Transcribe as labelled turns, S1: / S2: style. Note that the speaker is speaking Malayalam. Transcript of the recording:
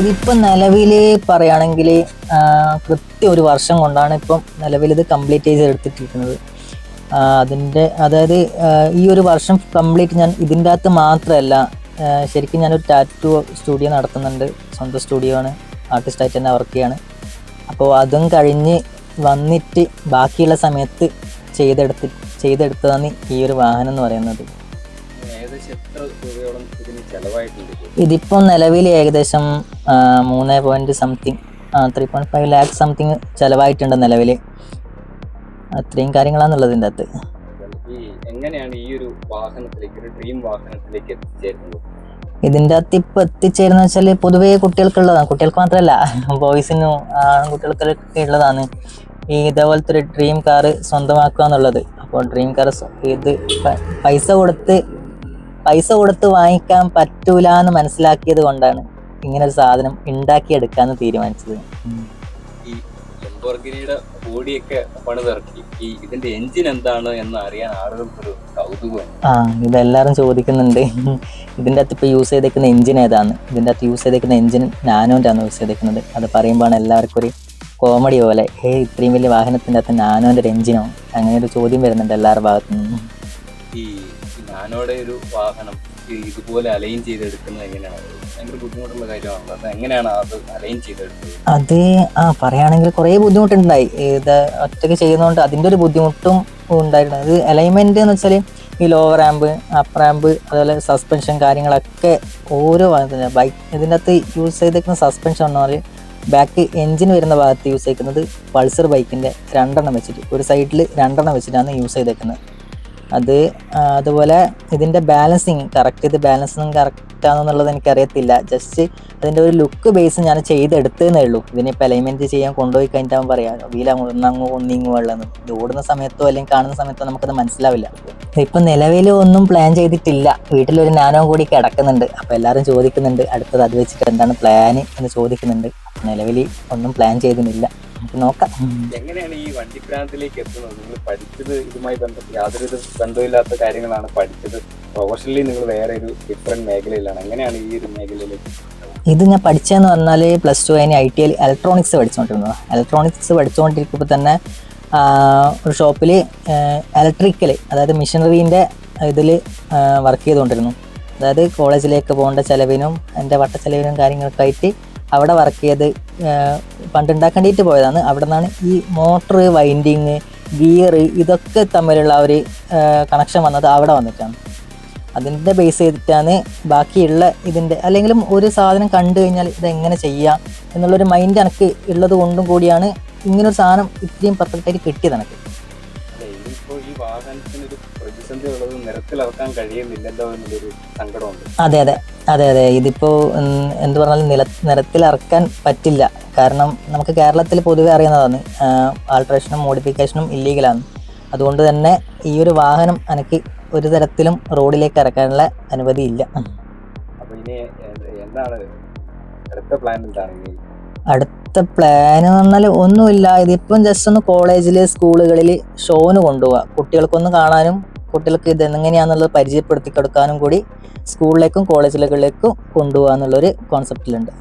S1: ഇതിപ്പം നിലവിൽ പറയുകയാണെങ്കിൽ കൃത്യം ഒരു വർഷം കൊണ്ടാണ് ഇപ്പം നിലവിലിത് കംപ്ലീറ്റ് ചെയ്തെടുത്തിട്ടിരിക്കുന്നത്. അതായത് ഈ ഒരു വർഷം കംപ്ലീറ്റ് ഞാൻ ഇതിൻ്റെ അകത്ത് മാത്രമല്ല, ശരിക്കും ഞാനൊരു ടാറ്റു സ്റ്റുഡിയോ നടത്തുന്നുണ്ട്. സ്വന്തം സ്റ്റുഡിയോ ആണ്, ആർട്ടിസ്റ്റായിട്ട് തന്നെ വർക്ക് ചെയ്യാണ്. അപ്പോൾ അതും കഴിഞ്ഞ് വന്നിട്ട് ബാക്കിയുള്ള സമയത്ത് ചെയ്തെടുത്തതാണ് ഈ ഒരു വാഹനം എന്ന് പറയുന്നത്. ഇതിപ്പം നിലവിൽ ഏകദേശം 3.5 ലാക്ക് സംതിങ് ചിലവായിട്ടുണ്ട് നിലവിൽ. അത്രയും കാര്യങ്ങളാണുള്ളത് ഇതിൻ്റെ അകത്ത്.
S2: എങ്ങനെയാണ് ഈ ഒരു വാഹനത്തിലേക്ക്, ഒരു ഡ്രീം വാഹനത്തിലേക്ക് എത്തിച്ചേരുന്നത്?
S1: ഇതിൻ്റെ അകത്ത് ഇപ്പോൾ എത്തിച്ചേരുന്ന വെച്ചാൽ പൊതുവേ കുട്ടികൾക്കുള്ളതാണ്, കുട്ടികൾക്ക് മാത്രമല്ല ബോയ്സിനും കുട്ടികൾക്കൊക്കെ ഉള്ളതാണ് ഈ ഇതേപോലത്തെ ഒരു ഡ്രീം കാറ് സ്വന്തമാക്കുക എന്നുള്ളത്. അപ്പോൾ ഡ്രീം കാർ ഇത് പൈസ കൊടുത്ത് വാങ്ങിക്കാൻ പറ്റൂല എന്ന് മനസ്സിലാക്കിയത് കൊണ്ടാണ് ഇങ്ങനെ ഒരു സാധനം ഉണ്ടാക്കിയെടുക്കാന്ന് തീരുമാനിച്ചത്.
S2: ഈ ലംബോർഗിനിയുടെ ബോഡിയൊക്കെ പണിതിറക്കി, ഈ ഇതിന്റെ എഞ്ചിൻ എന്താണ് എന്ന് അറിയാൻ ആളുകൾക്കൊരു കൗതുകമാണ്.
S1: ഇതെല്ലാവരും ചോദിക്കുന്നുണ്ട്. ഇതിൻ്റെ അകത്ത് ഇപ്പോൾ യൂസ് ചെയ്തേക്കുന്ന എഞ്ചിൻ ഏതാണ്, ഇതിൻ്റെ അകത്ത് യൂസ് ചെയ്തേക്കുന്ന എഞ്ചിൻ നാനോൻ്റെ ആണ് യൂസ് ചെയ്തേക്കുന്നത്. അത് പറയുമ്പോഴാണ് എല്ലാവർക്കും ഒരു കോമഡി പോലെ, ഇത്രയും വലിയ വാഹനത്തിൻ്റെ അകത്ത് നാനോൻ്റെ ഒരു എഞ്ചിനോ, അങ്ങനെ ഒരു ചോദ്യം വരുന്നുണ്ട് എല്ലാവരുടെ ഭാഗത്തു നിന്നും.
S2: ഈ നാനോയുടെ ഒരു വാഹനം ഇതുപോലെ അലൈൻ ചെയ്തെടുക്കുന്നത് എങ്ങനെയാണ്? ഭയങ്കര ബുദ്ധിമുട്ടുള്ള കാര്യമാണല്ലോ. അത് എങ്ങനെയാണ് അത് അലൈൻ ചെയ്തെടുത്തത്?
S1: അത് പറയുകയാണെങ്കിൽ കുറേ ബുദ്ധിമുട്ടുണ്ടായി. ഇത് ഒറ്റയ്ക്ക് ചെയ്യുന്നതുകൊണ്ട് അതിൻ്റെ ഒരു ബുദ്ധിമുട്ടും ഉണ്ടായിരുന്നു. ഇത് അലൈൻമെൻറ്റ് എന്ന് വെച്ചാൽ ഈ ലോവർ റാമ്പ്, അപ്പർ റാമ്പ്, അതുപോലെ സസ്പെൻഷൻ കാര്യങ്ങളൊക്കെ ഓരോ ബൈക്ക് ഇതിൻ്റെ അകത്ത് യൂസ് ചെയ്തേക്കുന്ന സസ്പെൻഷൻ എന്ന് പറഞ്ഞാൽ ബാക്ക് എൻജിൻ വരുന്ന ഭാഗത്ത് യൂസ് ചെയ്തിരിക്കുന്നത് പൾസർ ബൈക്കിൻ്റെ 2 എണ്ണം വെച്ചിട്ട്, ഒരു സൈഡിൽ 2 എണ്ണം വെച്ചിട്ടാണ് യൂസ് ചെയ്തേക്കുന്നത്. അതുപോലെ ഇതിൻ്റെ ബാലൻസിങ് കറക്റ്റാണെന്നുള്ളത് എനിക്കറിയത്തില്ല. ജസ്റ്റ് അതിൻ്റെ ഒരു ലുക്ക് ബേസ് ഞാൻ ചെയ്തെടുത്തതേ ഉള്ളൂ. ഇതിനിപ്പോൾ അലൈൻമെൻറ്റ് ചെയ്യാൻ കൊണ്ടുപോയി കഴിഞ്ഞിട്ടാകുമ്പോൾ പറയാം വീല ഒന്നിങ്ങുവെള്ളമെന്ന്. ഇത് ഓടുന്ന സമയത്തോ അല്ലെങ്കിൽ കാണുന്ന സമയത്തോ നമുക്കത് മനസ്സിലാവില്ല. ഇപ്പം നിലവിൽ ഒന്നും പ്ലാൻ ചെയ്തിട്ടില്ല. വീട്ടിലൊരു നാനോ കൂടി കിടക്കുന്നുണ്ട്. അപ്പോൾ എല്ലാവരും ചോദിക്കുന്നുണ്ട് അടുത്തത് അത് വെച്ചിട്ട് എന്താണ് പ്ലാന് എന്ന് ചോദിക്കുന്നുണ്ട്. നിലവിൽ ഒന്നും പ്ലാൻ ചെയ്തിട്ടില്ല, നമുക്ക് നോക്കാം.
S2: എങ്ങനെയാണ് ഈ വണ്ടിപ്രാന്തത്തിലേക്ക് എത്തുന്നത്? നിങ്ങൾ പഠിച്ചത് ഇതുമായി ബന്ധപ്പെട്ട് യാതൊരു ബന്ധമില്ലാത്ത കാര്യങ്ങളാണ് പഠിച്ചത്. പ്രൊഫഷണലി നിങ്ങൾ വേറെ ഒരു ഡിഫറെന്റ് മേഖലയിലാണ്. എങ്ങനെയാണ് ഈ ഒരു മേഖലയിലേക്ക്?
S1: ഇത് ഞാൻ പഠിച്ചതെന്ന് പറഞ്ഞാൽ +2 കഴിഞ്ഞ് ITI ഇലക്ട്രോണിക്സ് പഠിച്ചുകൊണ്ടിരുന്നത്. ഇലക്ട്രോണിക്സ് പഠിച്ചുകൊണ്ടിരിക്കുമ്പോൾ തന്നെ ഒരു ഷോപ്പിൽ ഇലക്ട്രിക്കൽ, അതായത് മിഷനറീൻ്റെ ഇതിൽ വർക്ക് ചെയ്തുകൊണ്ടിരുന്നു. അതായത് കോളേജിലേക്ക് പോകേണ്ട ചിലവിനും എൻ്റെ വട്ടച്ചെലവിനും കാര്യങ്ങളൊക്കെ ആയിട്ട് അവിടെ വർക്ക് ചെയ്ത് പണ്ടുണ്ടാക്കേണ്ടിയിട്ട് പോയതാണ്. അവിടെ നിന്നാണ് ഈ മോട്ടർ, വൈൻഡിങ്, ഗിയർ ഇതൊക്കെ തമ്മിലുള്ള ഒരു കണക്ഷൻ വന്നത് അവിടെ വന്നിട്ടാണ്. അതിൻ്റെ ബേസ് ചെയ്തിട്ടാണ് ബാക്കിയുള്ള ഇതിൻ്റെ, അല്ലെങ്കിലും ഒരു സാധനം കണ്ടു കഴിഞ്ഞാൽ ഇതെങ്ങനെ ചെയ്യാം എന്നുള്ളൊരു മൈൻഡ് എനിക്ക് ഉള്ളത് കൊണ്ടും കൂടിയാണ് ഇങ്ങനൊരു സാധനം ഇത്രയും പെർഫെക്റ്റായിട്ട് കിട്ടിയത് എനിക്ക്.
S2: ഈ വാഹനത്തിനൊരു പ്രതിസന്ധി ഉള്ളത് നിരത്തിലിറക്കാൻ കഴിയുന്നില്ലല്ലോ എന്നുള്ളൊരു സങ്കടമുണ്ട്.
S1: അതെ ഇതിപ്പോൾ എന്ത് പറഞ്ഞാലും നിരത്തിലിറക്കാൻ പറ്റില്ല. കാരണം നമുക്ക് കേരളത്തിൽ പൊതുവെ അറിയുന്നതാണ് ആൾട്രേഷനും മോഡിഫിക്കേഷനും ഇല്ലീഗലാണ്. അതുകൊണ്ട് തന്നെ ഈ ഒരു വാഹനം എനിക്ക് ഒരു തരത്തിലും റോഡിലേക്ക് ഇറക്കാനുള്ള അനുമതിയില്ല.
S2: അപ്പോൾ ഇനി എന്താണ് അടുത്ത പ്ലാൻ? എന്താണ്
S1: അടുത്ത പ്ലാൻ എന്ന് പറഞ്ഞാൽ ഒന്നുമില്ല. ഇതിപ്പം ജസ്റ്റ് ഒന്ന് കോളേജിൽ, സ്കൂളുകളിൽ ഷോന് കൊണ്ടുപോവുക, കുട്ടികൾക്കൊന്ന് കാണാനും കുട്ടികൾക്ക് ഇതെങ്ങനെയാണെന്നുള്ളത് പരിചയപ്പെടുത്തി കൊടുക്കാനും കൂടി സ്കൂളിലേക്കും കോളേജുകളിലേക്കും കൊണ്ടുപോകുക എന്നുള്ളൊരു കോൺസെപ്റ്റിലുണ്ട്.